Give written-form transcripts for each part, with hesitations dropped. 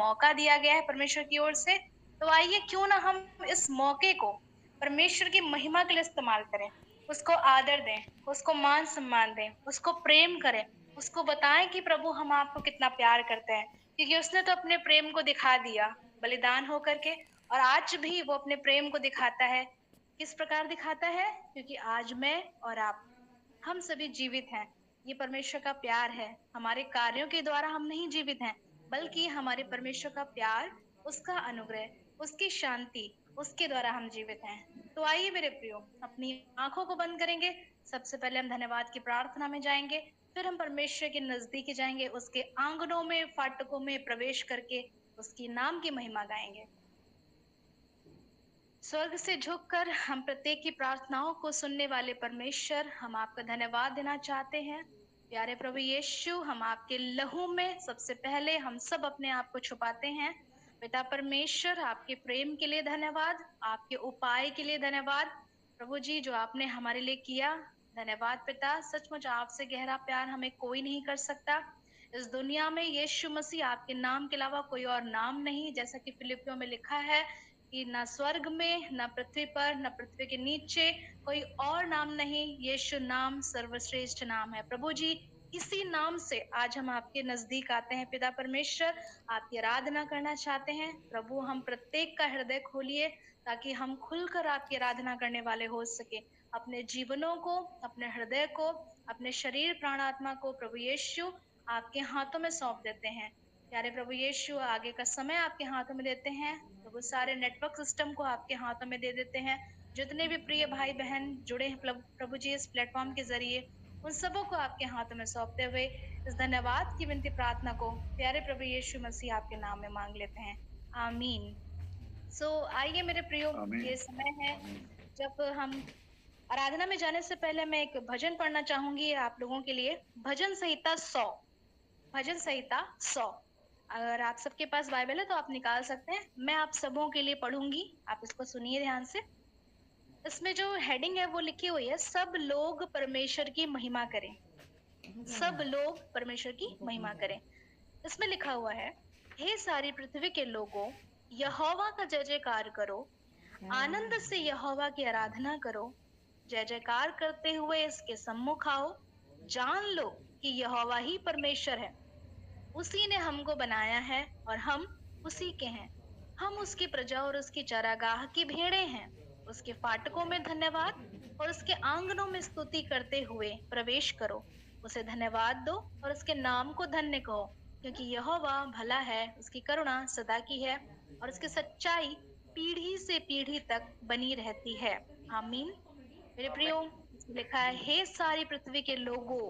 मौका दिया गया है परमेश्वर की ओर से, तो आइए क्यों ना हम इस मौके को परमेश्वर की महिमा के लिए इस्तेमाल करें, उसको आदर दें, उसको मान सम्मान दें, उसको प्रेम करें, उसको बताएं कि प्रभु हम आपको कितना प्यार करते हैं, क्योंकि उसने तो अपने प्रेम को दिखा दिया बलिदान होकर के, और आज भी वो अपने प्रेम को दिखाता है। किस प्रकार दिखाता है? क्योंकि आज मैं और आप, हम सभी जीवित हैं। ये परमेश्वर का प्यार है। हमारे कार्यों के द्वारा हम नहीं जीवित हैं, बल्कि हमारे परमेश्वर का प्यार, उसका अनुग्रह, उसकी शांति, उसके द्वारा हम जीवित हैं। तो आइए मेरे प्रियो, अपनी आंखों को बंद करेंगे। सबसे पहले हम धन्यवाद की प्रार्थना में जाएंगे, फिर हम परमेश्वर के नजदीक जाएंगे, उसके आंगनों में, फाटकों में प्रवेश करके उसकी नाम की महिमा गाएंगे। स्वर्ग से झुककर हम प्रत्येक की प्रार्थनाओं को सुनने वाले परमेश्वर, हम आपका धन्यवाद देना चाहते हैं। प्यारे प्रभु यीशु, हम आपके लहू में सबसे पहले हम सब अपने आप को छुपाते हैं। पिता परमेश्वर, आपके प्रेम के लिए धन्यवाद, आपके उपाय के लिए धन्यवाद प्रभु जी, जो आपने हमारे लिए किया। धन्यवाद पिता, सचमुच आपसे गहरा प्यार हमें कोई नहीं कर सकता। इस दुनिया में यीशु मसीह, आपके नाम के अलावा कोई और नाम नहीं, जैसा कि फिलिपियों में लिखा है कि न स्वर्ग में, न पृथ्वी पर, न पृथ्वी के नीचे कोई और नाम नहीं, यीशु नाम सर्वश्रेष्ठ नाम है। प्रभु जी, इसी नाम से आज हम आपके नजदीक आते हैं। पिता परमेश्वर, आपकी आराधना करना चाहते हैं। प्रभु, हम प्रत्येक का हृदय खोलिए ताकि हम खुलकर आपकी आराधना करने वाले हो सके। अपने जीवनों को, अपने हृदय को, अपने शरीर प्राण आत्मा को प्रभु यीशु आपके हाथों में सौंप देते हैं। प्यारे प्रभु यीशु, आगे का समय आपके हाथों में देते हैं। प्रभु, सारे नेटवर्क सिस्टम को आपके हाथों में दे देते हैं। जितने भी प्रिय भाई बहन जुड़े हैं प्रभु जी इस प्लेटफॉर्म के जरिए, उन सबों को आपके हाथों में सौंपते हुए इस धन्यवाद की विनती प्रार्थना को प्यारे प्रभु यीशु मसीह आपके नाम में मांग लेते हैं। आमीन। आइए मेरे प्रियो, आमीन। ये समय है आमीन। जब हम आराधना में जाने से पहले मैं एक भजन पढ़ना चाहूंगी आप लोगों के लिए। भजन संहिता 100, भजन संहिता 100। अगर आप सबके पास बाइबल है तो आप निकाल सकते हैं। मैं आप सबों के लिए पढ़ूंगी, आप इसको सुनिए ध्यान से। इसमें जो हेडिंग है वो लिखी हुई है, सब लोग परमेश्वर की महिमा करें। सब लोग परमेश्वर की महिमा करें। इसमें लिखा हुआ है, हे सारी पृथ्वी के लोगों, यहोवा का जय जयकार करो, आनंद से यहोवा की आराधना करो, जय जयकार करते हुए इसके सम्मुख आओ। जान लो कि यहोवा ही परमेश्वर है, उसी ने हमको बनाया है और हम उसी के हैं। हम उसकी प्रजा और उसकी चरागाह की भेड़े हैं। उसके फाटकों में धन्यवाद और उसके आंगनों में स्तुति करते हुए प्रवेश करो। उसे धन्यवाद दो और उसके नाम को धन्य कहो, क्योंकि यहोवा भला है, उसकी करुणा सदा की है और उसकी सच्चाई पीढ़ी से पीढ़ी तक बनी रहती है। आमीन। मेरे प्रियो, इसमें लिखा है, हे सारी पृथ्वी के लोगों,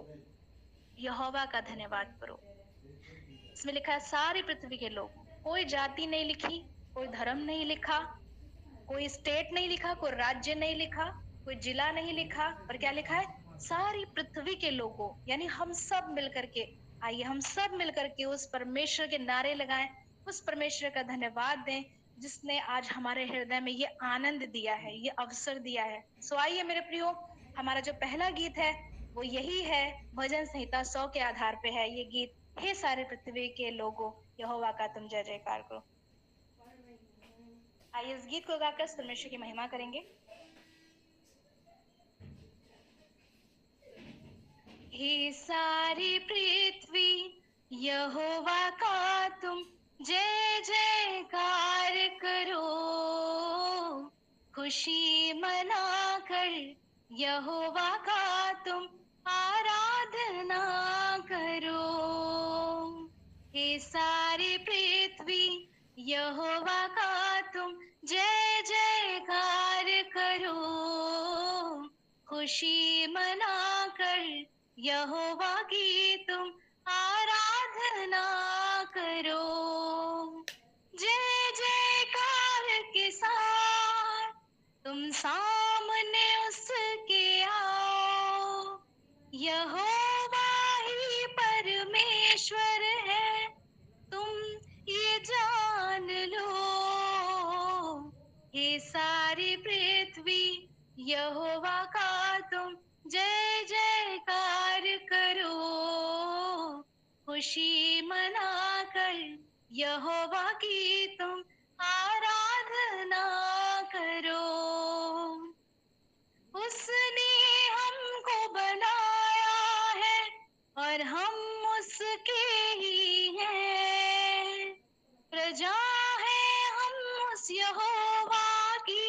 यहोवा का धन्यवाद करो। इसमें लिखा है सारी पृथ्वी के लोग, कोई जाति नहीं लिखी, कोई धर्म नहीं लिखा, कोई स्टेट नहीं लिखा, कोई राज्य नहीं लिखा, कोई जिला नहीं लिखा, पर क्या लिखा है? सारी पृथ्वी के लोगों, यानी हम सब मिलकर के, आइए हम सब मिलकर के उस परमेश्वर के नारे लगाएं, उस परमेश्वर का धन्यवाद दें जिसने आज हमारे हृदय में ये आनंद दिया है, ये अवसर दिया है। आइए मेरे प्रियो, हमारा जो पहला गीत है वो यही है, भजन संहिता 100 के आधार पे है ये गीत। हे सारे पृथ्वी के लोगों, यहोवा का तुम जय जयकार करो। आइए इस गीत को गाकर परमेश्वर की महिमा करेंगे। हे सारी पृथ्वी यहोवा का तुम जय जयकार करो, खुशी मनाकर यहोवा का तुम आराधना करो। हे सारी पृथ्वी यहोवा का तुम जय जयकार करो, खुशी मनाकर यहोवा की तुम आराधना करो। जय जयकार के साथ तुम सामने उसके आओ, यहोवा ही परमेश्वर है, तुम ये जान लो। हे सारी पृथ्वी यहोवा का तुम जय जयकार करो, खुशी मनाकर यहोवा की तुम आराधना करो। उसने हमको बनाया है और हम उसके ही हैं। प्रजा है हम उस यहोवा की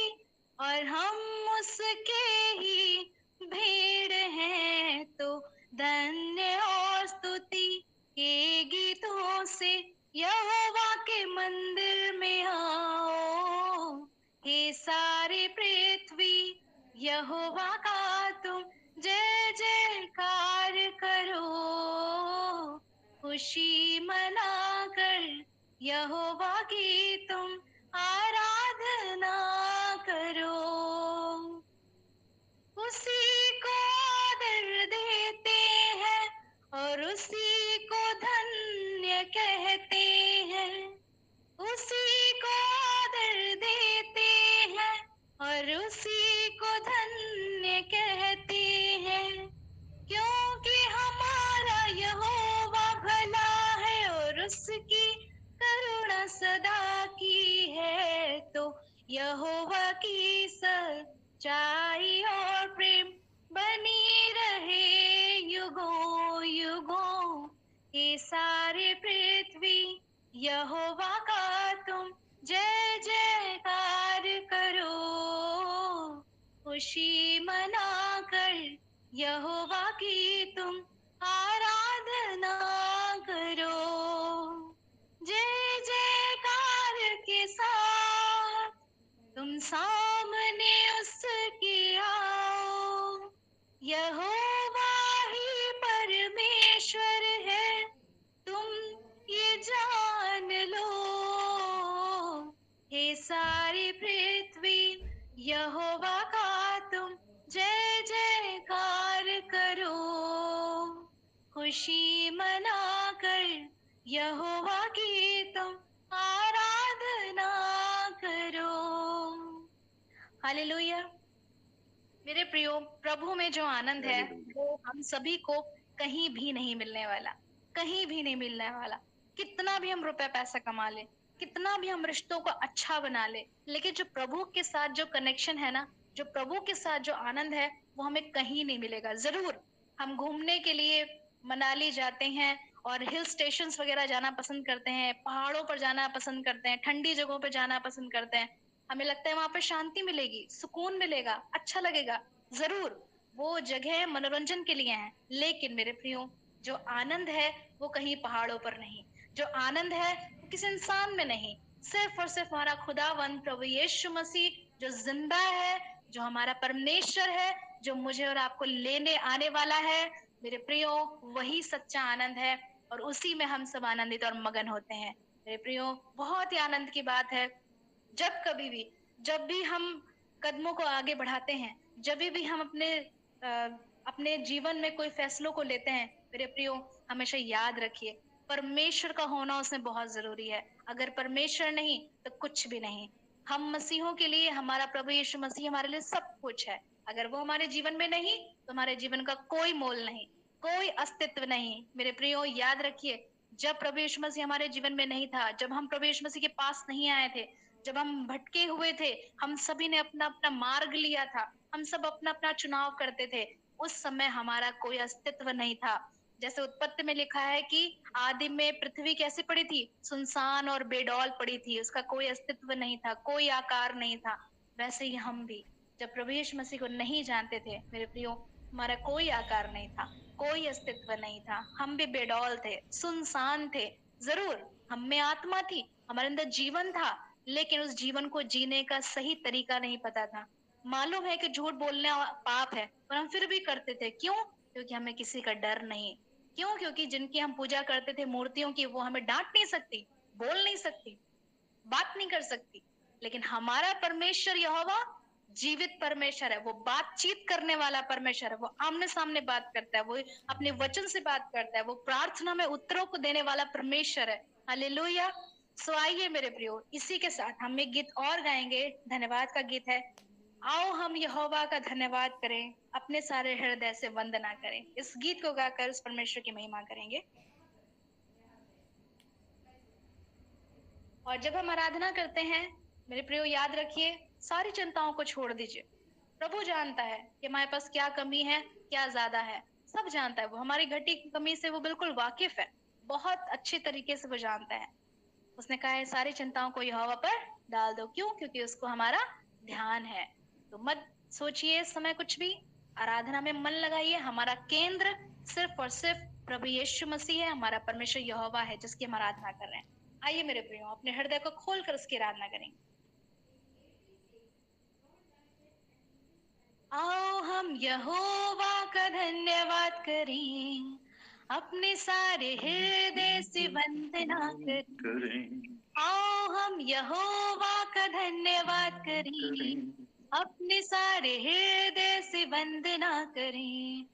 और हम उसके ही भेड़ हैं। तो धन्य और स्तुति के गीतों से यहोवा के मंदिर में आओ। हे सारी पृथ्वी यहोवा का तुम जय जयकार करो। खुशी मनाकर यहोवा की तुम आराधना करो। उसी को आदर देते हैं और उसी को धन्य कहते हैं। उसी को आदर देते हैं और उसी को धन्य कहते हैं। क्योंकि हमारा यहोवा भला है और उसकी करुणा सदा की है। तो यहोवा की सच्चाई और प्रेम बनी रहे युगों युगों। ये सारे पृथ्वी यहोवा का तुम जय जयकार करो। खुशी मनाकर यहोवा की तुम आराधना करो। जय जयकार के साथ तुम सामने उसके आओ। यहोवा ही परमेश्वर है, तुम ये जान लो। हे सारी पृथ्वी यहोवा का तुम जय जयकार करो। खुशी मनाकर यहोवा की तुम आराधना करो। हालेलुया। मेरे प्रियो, प्रभु में जो आनंद है वो हम सभी को कहीं भी नहीं मिलने वाला, कहीं भी नहीं मिलने वाला। कितना भी हम रुपए पैसा कमा ले, कितना भी हम रिश्तों को अच्छा बना ले, लेकिन जो प्रभु के साथ जो कनेक्शन है ना, जो प्रभु के साथ जो आनंद है, वो हमें कहीं नहीं मिलेगा। जरूर हम घूमने के लिए मनाली जाते हैं और हिल स्टेशंस वगैरह जाना पसंद करते हैं, पहाड़ों पर जाना पसंद करते हैं, ठंडी जगहों पर जाना पसंद करते हैं। हमें लगता है वहां पे शांति मिलेगी, सुकून मिलेगा, अच्छा लगेगा। जरूर वो जगह मनोरंजन के लिए है, लेकिन मेरे प्रियो, जो आनंद है वो कहीं पहाड़ों पर नहीं। जो आनंद है वो किसी इंसान में नहीं, सिर्फ और सिर्फ हमारा खुदावंद प्रभु यीशु मसीह जो जिंदा है, जो हमारा परमेश्वर है, जो मुझे और आपको लेने आने वाला है। मेरे प्रियो, वही सच्चा आनंद है और उसी में हम सब आनंदित और मगन होते हैं। मेरे प्रियो, बहुत ही आनंद की बात है जब कभी भी, जब भी हम कदमों को आगे बढ़ाते हैं, जब भी हम अपने जीवन में कोई फैसलों को लेते हैं, मेरे प्रियो, हमेशा याद रखिए परमेश्वर का होना उसमें बहुत जरूरी है। अगर परमेश्वर नहीं तो कुछ भी नहीं। हम मसीहों के लिए हमारा प्रभु यीशु मसीह हमारे लिए सब कुछ है। अगर वो हमारे जीवन में नहीं तो हमारे जीवन का कोई मोल नहीं, कोई अस्तित्व नहीं। मेरे प्रियो, याद रखिए, जब प्रभु यीशु मसीह हमारे जीवन में नहीं था, जब हम प्रभु यीशु मसीह के पास नहीं आए थे, जब हम भटके हुए थे, हम सभी ने अपना अपना मार्ग लिया था, हम सब अपना अपना चुनाव करते थे, उस समय हमारा कोई अस्तित्व नहीं था। जैसे उत्पत्ति में लिखा है कि आदि में पृथ्वी कैसी पड़ी थी, सुनसान और बेडौल पड़ी थी, उसका कोई अस्तित्व नहीं था, कोई आकार नहीं था। वैसे ही हम भी जब प्रभु यीशु मसीह को नहीं जानते थे, मेरे प्रियो, हमारा कोई आकार नहीं था, कोई अस्तित्व नहीं था, हम भी बेडौल थे, सुनसान थे। जरूर हम में आत्मा थी, हमारे अंदर जीवन था, लेकिन उस जीवन को जीने का सही तरीका नहीं पता था। मालूम है कि झूठ बोलना पाप है, पर हम फिर भी करते थे। क्यों? क्योंकि हमें किसी का डर नहीं। क्यों? क्योंकि जिनकी हम पूजा करते थे, मूर्तियों की, वो हमें डांट नहीं सकती, बोल नहीं सकती, बात नहीं कर सकती। लेकिन हमारा परमेश्वर यहोवा जीवित परमेश्वर है, वो बातचीत करने वाला परमेश्वर है, वो आमने सामने बात करता है, वो अपने वचन से बात करता है, वो प्रार्थना में उत्तरों को देने वाला परमेश्वर है। हालेलुया। सो आइए मेरे प्रियो, इसी के साथ हम एक गीत और गाएंगे, धन्यवाद का गीत है। आओ हम यहोवा का धन्यवाद करें, अपने सारे हृदय से वंदना करें। इस गीत को गाकर उस परमेश्वर की महिमा करेंगे। और जब हम आराधना करते हैं मेरे प्रियो, याद रखिए सारी चिंताओं को छोड़ दीजिए। प्रभु जानता है कि हमारे पास क्या कमी है, क्या ज्यादा है, सब जानता है। वो हमारी घटी की कमी से वो बिल्कुल वाकिफ है, बहुत अच्छे तरीके से वो जानता है। उसने कहा है सारी चिंताओं को यहोवा पर डाल दो। क्यों? क्योंकि उसको हमारा ध्यान है। तो मत सोचिए इस समय कुछ भी, आराधना में मन लगाइए। हमारा केंद्र सिर्फ और सिर्फ प्रभु यीशु मसीह है, हमारा परमेश्वर यहोवा है जिसकी हम आराधना कर रहे हैं। आइए मेरे प्रियो, अपने हृदय को खोलकर उसकी आराधना करेंगे। आओ हम यहोवा का धन्यवाद करें, अपने सारे हृदय से वंदना करें। आओ हम यहोवा का धन्यवाद करें, अपने सारे हृदय से वंदना करें।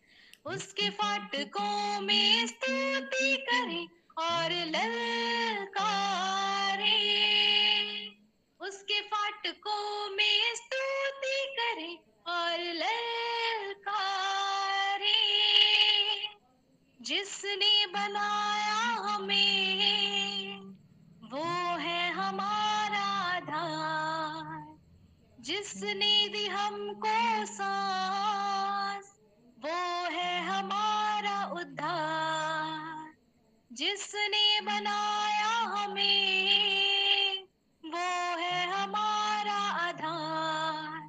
उसके फाटकों में स्तुति करें और ललकारें। उसके फाटकों में स्तुति करें और ललकारें। जिसने बनाया हमें वो है हमारा आधार। जिसने दी हमको सांस वो है हमारा उद्धार। जिसने बनाया हमें वो है हमारा आधार।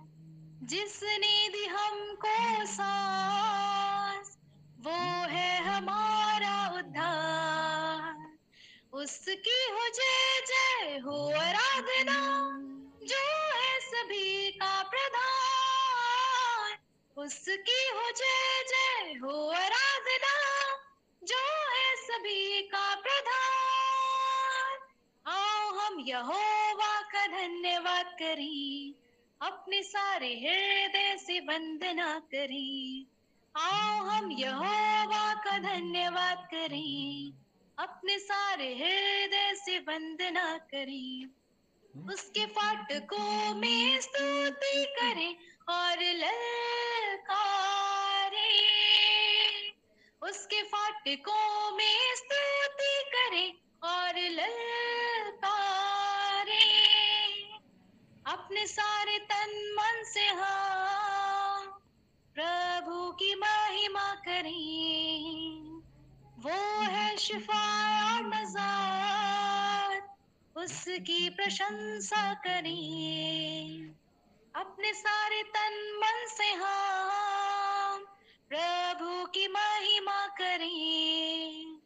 जिसने दी हमको सांस वो है हमारा उद्धार। उसकी हो जय जय हो आराधना, जो है सभी का प्रधान। उसकी हो जय जय हो आराधना, जो है सभी का प्रधान। आओ हम यहोवा का धन्यवाद करें, अपने सारे हृदय से वंदना करें। आओ हम यहोवा का धन्यवाद करें, अपने सारे हृदय से वंदना करें। उसके फाटकों में स्तुति करें और ललकारें। उसके फाटकों में स्तुति करें और ललकारें। अपने सारे तन मन से हम प्रभु की महिमा करें। वो है शिफा और नजात, उसकी प्रशंसा करें। अपने सारे तन मन से हम प्रभु की महिमा करें।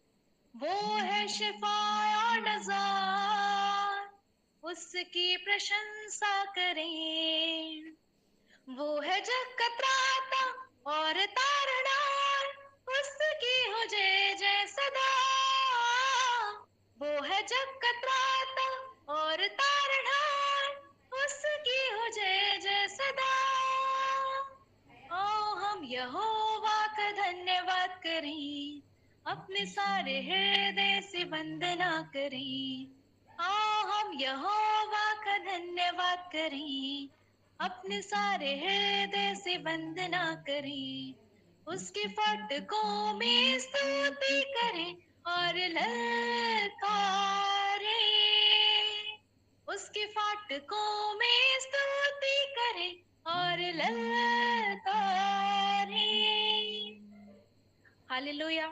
वो है शिफा और नजात, उसकी प्रशंसा करें। वो है जग का त्राता और तारणार, उसकी हो जय जय सदा। वो है जग का त्राता और तारणार, उसकी हो जय जय सदा। ओ हम यहोवा का धन्यवाद करें, अपने सारे हृदय से वंदना करें। आओ हम यहोवा का धन्यवाद करें, अपने सारे हृदय से वंदना करें। उसके फाटकों में स्तुति करें और ललकारें। उसके फाटकों में स्तुति करें और ललकारें। हालेलुया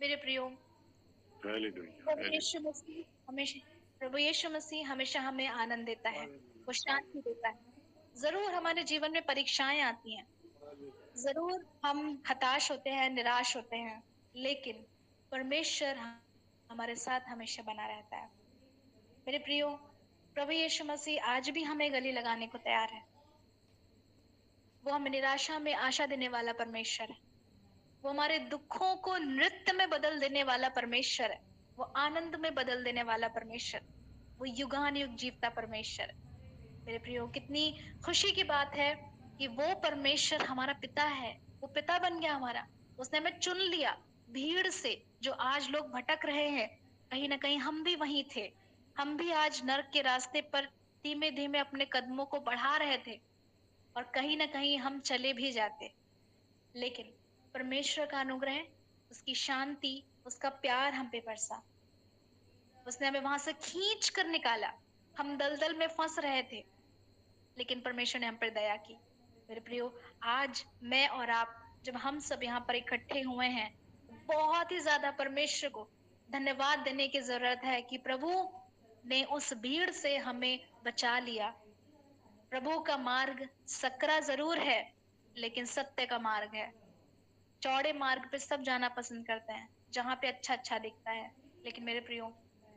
मेरे प्रियो। प्रभु यीशु मसीह हमेशा प्रभु यीशु मसीह हमेशा हमें आनंद देता है, वो शांति देता है। जरूर हमारे जीवन में परीक्षाएं आती हैं, जरूर हम हताश होते हैं, निराश होते हैं, लेकिन परमेश्वर हमारे साथ हमेशा बना रहता है। मेरे प्रियो, प्रभु यीशु मसीह आज भी हमें गले लगाने को तैयार है। वो हमें निराशा में आशा देने वाला परमेश्वर है। वो हमारे दुखों को नृत्य में बदल देने वाला परमेश्वर है। वो आनंद में बदल देने वाला परमेश्वर, वो युगानुयुग जीवता परमेश्वर। मेरे प्रियो, कितनी खुशी की बात है कि वो परमेश्वर हमारा पिता है। वो पिता बन गया हमारा, उसने हमें चुन लिया भीड़ से। जो आज लोग भटक रहे हैं, कहीं ना कहीं हम भी वहीं थे। हम भी आज नरक के रास्ते पर धीमे धीमे अपने कदमों को बढ़ा रहे थे, और कहीं ना कहीं हम चले भी जाते, लेकिन परमेश्वर का अनुग्रह, उसकी शांति, उसका प्यार हम पे बरसा। उसने हमें वहां से खींच कर निकाला। हम दलदल में फंस रहे थे, लेकिन परमेश्वर ने हम पर दया की। मेरे प्रियो, आज मैं और आप, जब हम सब यहाँ पर इकट्ठे हुए हैं, बहुत ही ज्यादा परमेश्वर को धन्यवाद देने की जरूरत है कि प्रभु ने उस भीड़ से हमें बचा लिया। प्रभु का मार्ग सकरा जरूर है, लेकिन सत्य का मार्ग है। चौड़े मार्ग पे सब जाना पसंद करते हैं, जहां पे अच्छा अच्छा दिखता है, लेकिन मेरे प्रियो,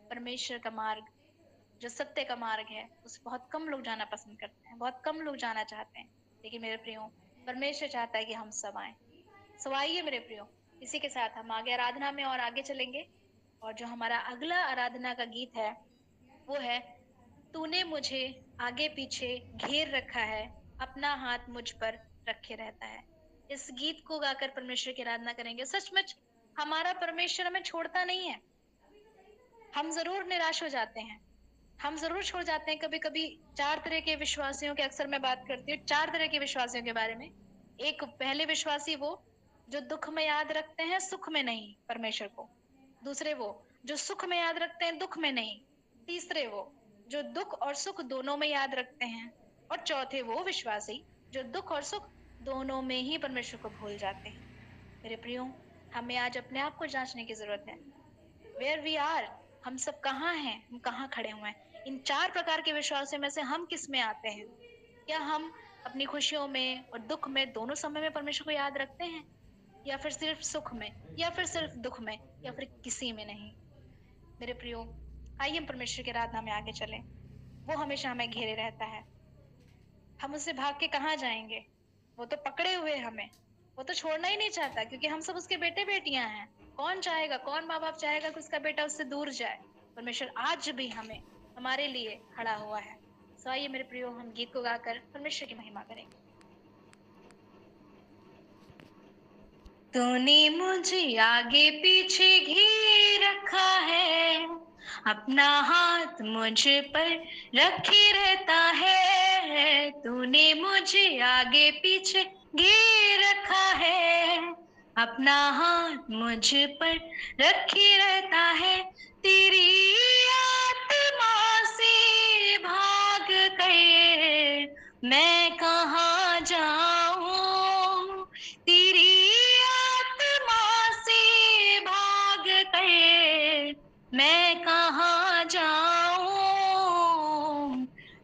परमेश्वर का मार्ग, जो सत्य का मार्ग है, उस बहुत कम लोग जाना पसंद करते हैं, बहुत कम लोग जाना चाहते हैं। लेकिन मेरे प्रियो, परमेश्वर चाहता है कि हम सब आए। सो आइए मेरे प्रियो, इसी के साथ हम आगे आराधना में और आगे चलेंगे। और जो हमारा अगला आराधना का गीत है, वो है तूने मुझे आगे पीछे घेर रखा है, अपना हाथ मुझ पर रखे रहता है। इस गीत को गाकर परमेश्वर की आराधना करेंगे। सचमुच हमारा परमेश्वर हमें छोड़ता नहीं है। हम जरूर निराश हो जाते हैं, हम जरूर छोड़ जाते हैं कभी कभी। चार तरह के विश्वासियों की अक्सर मैं बात करती हूँ, चार तरह के विश्वासियों के बारे में। एक पहले विश्वासी वो जो दुख में याद रखते हैं, सुख में नहीं, परमेश्वर को। दूसरे वो जो सुख में याद रखते हैं, दुख में नहीं। तीसरे वो जो दुख और सुख दोनों में याद रखते हैं। और चौथे वो विश्वासी जो दुख और सुख दोनों में ही परमेश्वर को भूल जाते हैं। मेरे प्रियो, हमें आज अपने आप को जांचने की जरूरत है। वेयर वी आर, हम सब कहाँ हैं, हम कहाँ खड़े हुए हैं। इन चार प्रकार के विश्वासों में से हम किस में आते हैं? क्या हम अपनी खुशियों में और दुख में, दोनों समय में परमेश्वर को याद रखते हैं, या फिर सिर्फ सुख में, या फिर सिर्फ दुख में, या फिर किसी में नहीं? मेरे प्रियो, आइए हम परमेश्वर की आराधना में आगे चलें। वो हमेशा हमें घेरे रहता है। हम उससे भाग के कहाँ जाएंगे? वो तो पकड़े हुए हमें, वो तो छोड़ना ही नहीं चाहता, क्योंकि हम सब उसके बेटे बेटियां हैं। कौन चाहेगा, कौन माँ बाप चाहेगा कि उसका बेटा उससे दूर जाए? परमेश्वर आज भी हमें, हमारे लिए खड़ा हुआ है। सो आइए मेरे प्रियो, हम गीत को गाकर परमेश्वर की महिमा करेंगे। तूने मुझे आगे पीछे घेर रखा है, अपना हाथ मुझ पर रखे रहता है। तूने मुझे आगे पीछे घेर रखा है, अपना हाथ मुझ पर रखे रहता है। तेरी आत्मा से भाग कर मैं कहाँ जाऊं? तेरी आत्मा से भाग कर मैं कहाँ जाऊं?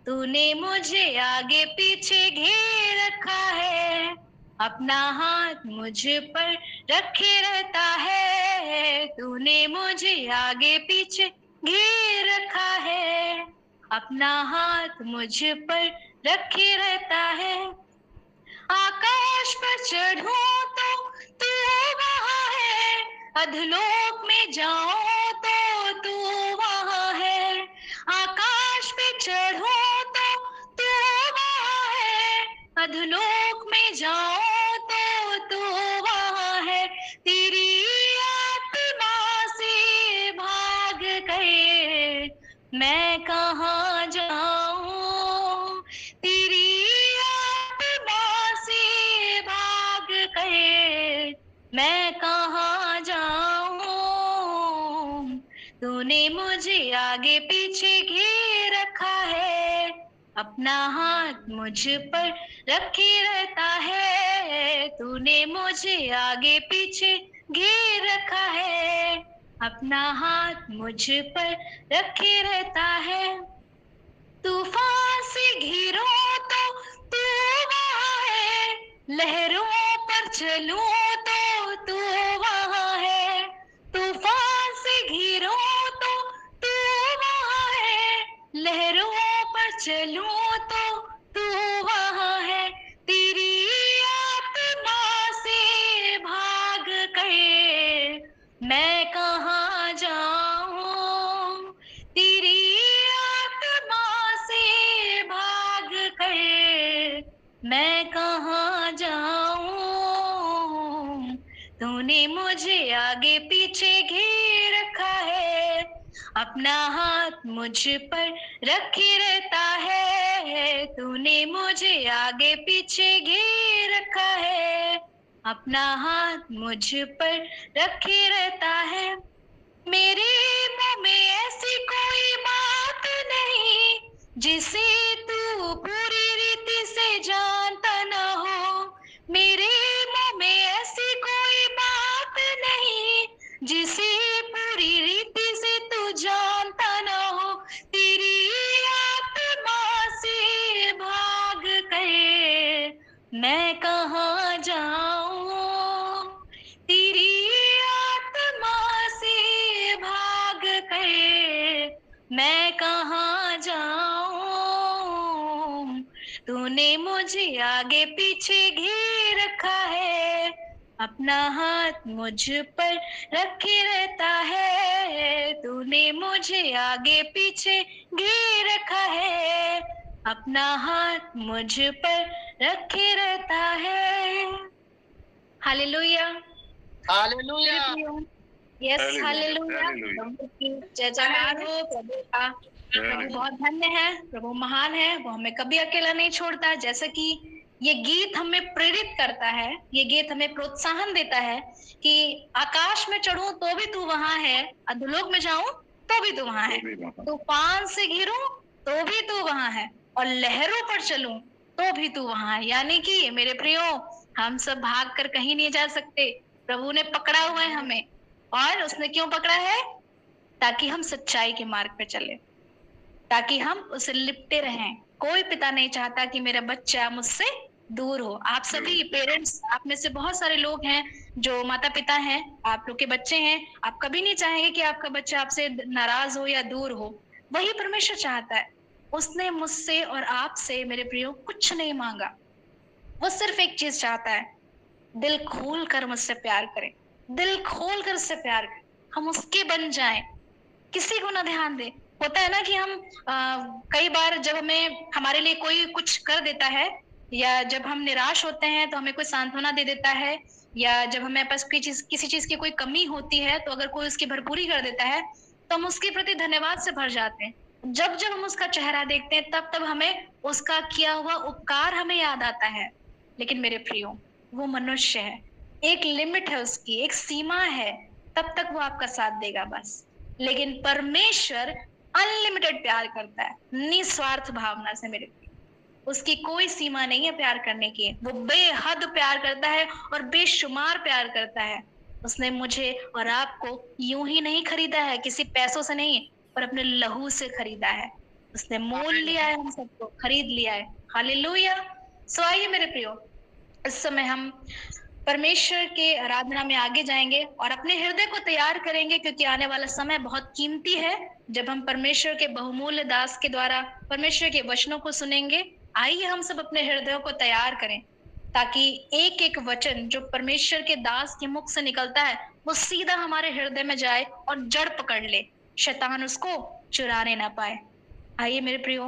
तूने मुझे आगे पीछे घेर रखा है, अपना हाथ मुझ पर रखे रहता है। तूने मुझे आगे पीछे घेर रखा है, अपना हाथ मुझ पर रखे रहता है। आकाश पर चढ़ूं तो तू वहाँ है, अधलोक में जाऊं तो तू वहाँ है। आकाश पे चढ़ूं तो तू वहाँ है, अधलोक में जाऊं तो तू वहाँ है। तेरी आत्मा से भाग कर मैं कहाँ जाऊं? तेरी आत्मा से भाग कर मैं कहाँ जाऊं? तूने मुझे आगे पीछे घेर रखा है, अपना हाथ मुझ पर रखे रहता है। तूने मुझे आगे पीछे घेर रखा है, अपना हाथ मुझ पर रखे रहता है। तूफान से घिरो तो तू वहाँ है, लहरों पर चलूं तो तू वहाँ है। तूफान से घिरो तो तू वहाँ है, लहरों पर चलूं तो तू वहाँ है। तेरी आत्मा से भाग कर मैं कहाँ जाऊं? तेरी आत्मा से भाग कर मैं कहाँ जाऊं? तूने मुझे आगे पीछे घेर रखा है, अपना हाथ मुझ पर रखे रहता है। तूने मुझे आगे पीछे घेर रखा है, अपना हाथ मुझ पर रखे रहता है। मेरे मुंह में ऐसी जिसे तू पूरी रीति से जानता न हो, मेरे मुंह में ऐसी कोई बात नहीं, जिसे पूरी रीति से तू जानता न हो, तेरी आत्मा से भाग कर मैं कहाँ जाऊं, तेरी आत्मा से भाग कर मैं कहाँ जाऊं, तूने मुझे आगे पीछे घेर रखा है, अपना हाथ मुझ पर रखे रहता है, तूने मुझे आगे पीछे घेर रखा है, अपना हाथ मुझ पर रखे रहता है। Hallelujah. Hallelujah. Yes hallelujah, hallelujah. Hallelujah. प्रभु की जय जयकार हो प्रभु का। प्रभु बहुत धन्य है, प्रभु महान है, वो हमें कभी अकेला नहीं छोड़ता। जैसे कि ये गीत हमें प्रेरित करता है, ये गीत हमें प्रोत्साहन देता है कि आकाश में चढ़ूं तो भी तू वहां है, अधोलोक में जाऊं तो भी तू वहां है, तूफान से घिरूं तो भी तू वहां है, और लहरों पर चलूं तो भी तू वहां है। यानी कि मेरे प्रियो, हम सब भाग कर कहीं नहीं जा सकते, प्रभु ने पकड़ा हुआ है हमें। और उसने क्यों पकड़ा है? ताकि हम सच्चाई के मार्ग पे चले, ताकि हम उसे लिपटे रहें। कोई पिता नहीं चाहता कि मेरा बच्चा मुझसे दूर हो। आप सभी पेरेंट्स, आप में से बहुत सारे लोग हैं जो माता पिता हैं, आप लोग के बच्चे हैं, आप कभी नहीं चाहेंगे कि आपका बच्चा आपसे नाराज हो या दूर हो। वही परमेश्वर चाहता है। उसने मुझसे और आपसे मेरे प्रियो कुछ नहीं मांगा, वो सिर्फ एक चीज चाहता है, दिल खोल कर मुझसे प्यार करें, दिल खोल कर उससे प्यार करें, हम उसके बन जाएं, किसी को ना ध्यान दे। होता है ना कि हम कई बार जब हमें हमारे लिए कोई कुछ कर देता है, या जब हम निराश होते हैं तो हमें कोई सांत्वना दे देता है, या जब हमें पास किसी चीज की कोई कमी होती है तो अगर कोई उसकी भरपूरी कर देता है तो हम उसके प्रति धन्यवाद से भर जाते हैं। जब जब हम उसका चेहरा देखते हैं तब तब हमें उसका किया हुआ उपकार हमें याद आता है। लेकिन मेरे प्रियो, वो मनुष्य है, एक लिमिट है उसकी, एक सीमा है, तब तक वो आपका साथ देगा बस। लेकिन परमेश्वर अनलिमिटेड प्यार करता है, निस्वार्थ भावना से मेरे प्रिय। उसकी कोई सीमा नहीं है प्यार करने की, वो बेहद प्यार करता है और बेशुमार प्यार करता है। उसने मुझे और आपको यूं ही नहीं खरीदा है, किसी पैसों से नहीं, पर अपने लहू से खरीदा है। उसने मोल लिया है, हम सबको खरीद लिया है। हालेलुया। सो आइए मेरे प्रियो, इस समय हम परमेश्वर के आराधना में आगे जाएंगे और अपने हृदय को तैयार करेंगे, क्योंकि आने वाला समय बहुत कीमती है जब हम परमेश्वर के बहुमूल्य दास के द्वारा परमेश्वर के वचनों को सुनेंगे। आइए हम सब अपने हृदयों को तैयार करें, ताकि एक एक वचन जो परमेश्वर के दास के मुख से निकलता है वो सीधा हमारे हृदय में जाए और जड़ पकड़ ले, शैतान उसको चुराने ना पाए। आइए मेरे प्रियो,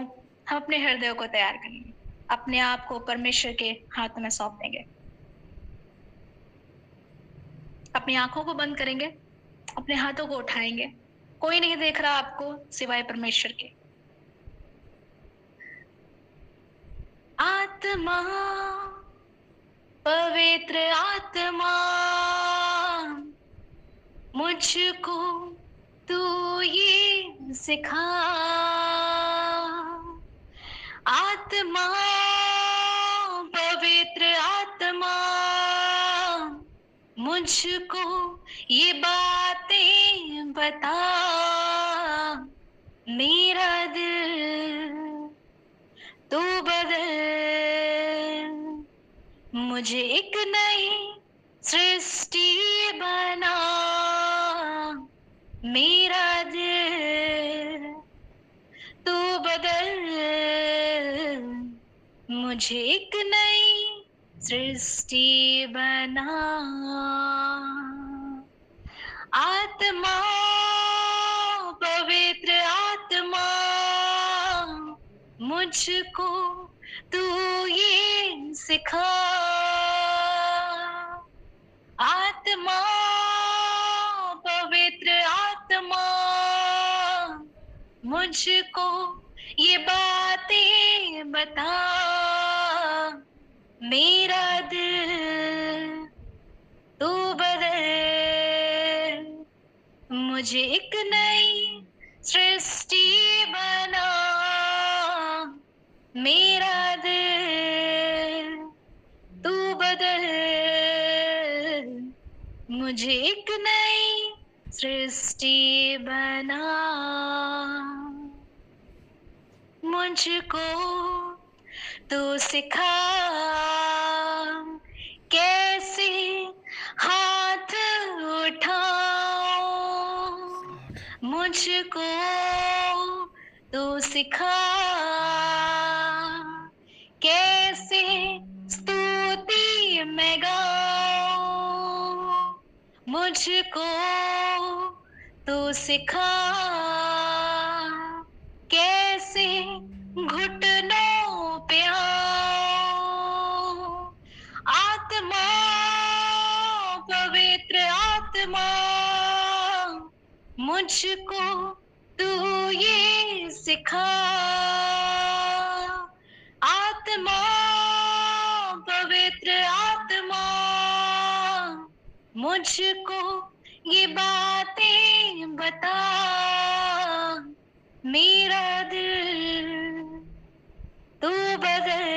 हम अपने हृदय को तैयार करेंगे, अपने आप को परमेश्वर के हाथ में सौंप देंगे। अपनी आंखों को बंद करेंगे, अपने हाथों को उठाएंगे। कोई नहीं देख रहा आपको सिवाय परमेश्वर के। आत्मा, पवित्र आत्मा, मुझको तू ये सिखा। आत्मा, पवित्र आत्मा, मुझको ये बातें बता। मेरा दिल तू बदल, मुझे एक नई सृष्टि बना। मेरा दिल तू बदल, मुझे एक नई सृष्टि बना। आत्मा, पवित्र आत्मा, मुझको तू ये सिखा। आत्मा, पवित्र आत्मा, मुझको ये बातें बता। मेरा दिल तू बदल, मुझे एक नई सृष्टि बना। मेरा दिल तू बदल, मुझे एक नई सृष्टि बना, मुझको तू सिखा कैसे हाथ उठाऊं, मुझको तू सिखा कैसे स्तुति मैं गाऊं, मुझको तू सिखा कैसे घुटनों पे आऊं, आत्मा पवित्र आत्मा, मुझको तू ये सिखा, आत्मा पवित्र आत्मा, मुझको ये बातें बता, मेरा दिल तू बदल,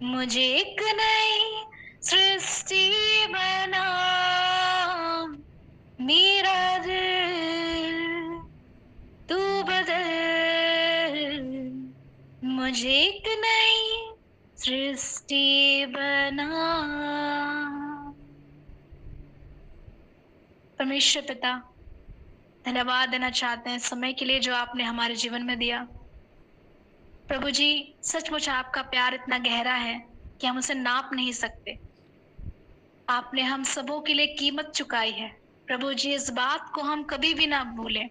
मुझे एक नई सृष्टि बना, मेरा दिल तू बदल, मुझे एक नई सृष्टि बना। परमेश्वर पिता, धन्यवाद देना चाहते हैं समय के लिए जो आपने हमारे जीवन में दिया। प्रभु जी, सचमुच आपका प्यार इतना गहरा है कि हम उसे नाप नहीं सकते। आपने हम सबों के लिए कीमत चुकाई है। प्रभु जी, इस बात को हम कभी भी ना भूलें।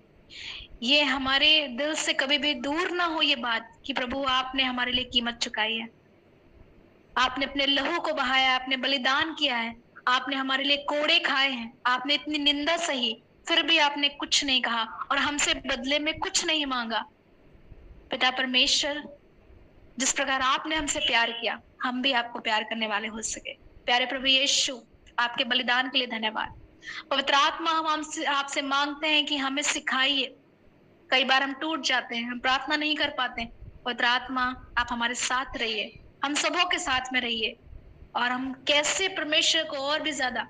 ये हमारे दिल से कभी भी दूर ना हो ये बात कि प्रभु आपने हमारे लिए कीमत चुकाई है। आपने अपने लहू को बहाया, आपने बलिदान किया है, आपने हमारे लिए कोड़े खाए हैं, आपने इतनी निंदा सही, फिर भी आपने कुछ नहीं कहा और हमसे बदले में कुछ नहीं मांगा। पिता परमेश्वर, जिस प्रकार आपने हमसे प्यार किया, हम भी आपको प्यार करने वाले हो सके। प्यारे प्रभु यीशु, आपके बलिदान के लिए धन्यवाद। पवित्र आत्मा, हम आपसे मांगते हैं कि हमें सिखाइए। कई बार हम टूट जाते हैं, हम प्रार्थना नहीं कर पाते। पवित्र आत्मा, आप हमारे साथ रहिए, हम सबों के साथ में रहिए, और हम कैसे परमेश्वर को और भी ज्यादा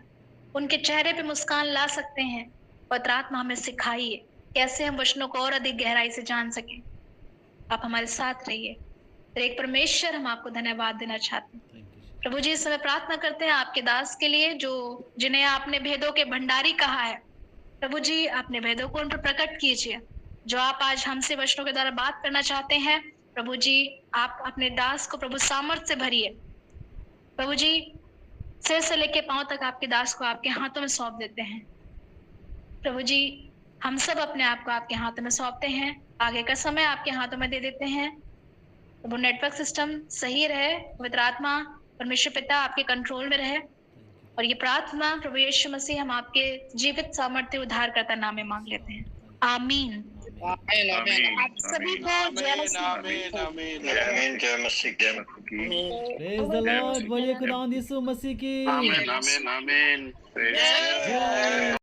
उनके चेहरे पे मुस्कान ला सकते हैं। पवित्र आत्मा, हमें सिखाइए कैसे हम वचनों को और अधिक गहराई से जान सकें। आप हमारे साथ रहिए। एक परमेश्वर, हम आपको धन्यवाद देना चाहते हैं। प्रभु जी, इस समय प्रार्थना करते हैं आपके दास के लिए जो जिन्हें आपने भेदों के भंडारी कहा है। प्रभु जी, अपने भेदों को उन पर प्रकट कीजिए। जो आप आज हमसे वचनों के द्वारा बात करना चाहते हैं, प्रभु जी, आप अपने दास को प्रभु सामर्थ से भरिए। प्रभु जी, सिर से लेके पांव तक आपके दास को आपके हाथों में सौंप देते हैं। प्रभु जी, हम सब अपने आप को आपके हाथों में सौंपते हैं। आगे का समय आपके हाथों में दे देते हैं। प्रभु, नेटवर्क सिस्टम सही रहे, पवित्र आत्मा परमेश्वर पिता आपके कंट्रोल में रहे, और ये प्रार्थना प्रभु यीशु मसीह हम आपके जीवित सामर्थ्य उद्धारकर्ता नाम में मांग लेते हैं। आमीन। आमीन आमीन आप सभी को जय मसीह। आमीन आमीन आमीन। जय मसीह की। प्रेज द लॉर्ड, बोलिए खुदावंद यीशु मसीह की आमीन आमीन आमीन। जय।